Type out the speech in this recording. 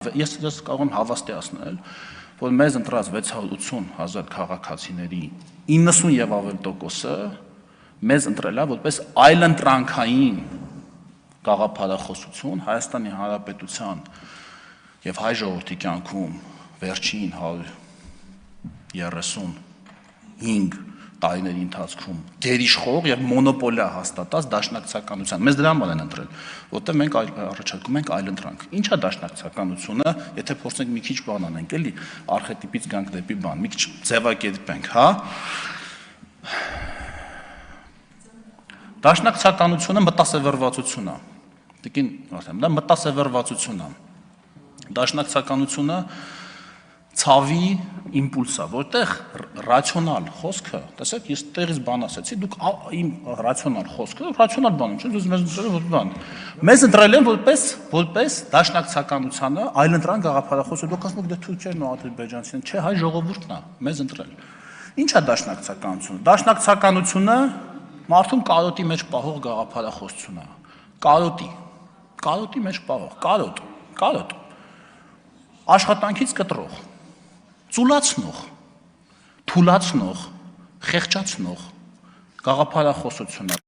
Ես կարող եմ հավաստիացնել, որ մեզ ընտրած 680,000 քաղաքացիների 90 եւ ավել տոկոսը մեզ ընտրել է որպես այլընտրանքային գաղափարախոսություն Հայաստանի Հանրապետության եւ հայ ժողովրդի կյանքում վերջին 135 տարիների ընթացքում գերիշխող եւ մոնոպոլիա հաստատած դաշնակցականության։ Մեզ դրա համար են ընտրել, որտեղ մենք առաջարկում ենք այլընտրանք։ Ինչ է դաշնակցականությունը, եթե փորձենք մի քիչ բան անենք, էլի արխետիպից գանք դեպի բան, մի քիչ ձևակերպենք, հա։ Դաշնակցականությունը մտասևեռվածություն է։ Տիկին ասեմ, դա մտասևեռվածություն է։ Դաշնակցականությունը ցավի իմպուլս է, որտեղ ռացիոնալ խոսքը, տեսեք, ես տեղից բան ասացի, դուք իմ ռացիոնալ խոսքը, ռացիոնալ բան եմ, չէ՞, դուք մեզ ընտրել եք բան։ Մեզ ընտրել են որպես դաշնակցականությանը այլընտրանք գաղափարախոսը, դուք ասում եք դե թուրքերն ու ադրբեջանցիներն, չէ, հայ ժողովուրդն է մեզ ընտրել։ Ինչ է դաշնակցականությունը։ Դաշնակցականությունը մարդուն կարոտի մեջ պահող գաղափարախոսություն է։ Կարոտի մեջ պահող, կարոտ։ Աշխատանքից կտրող, ծուլացնող, թուլացնող, խեղճացնող գաղափարախոսություն է։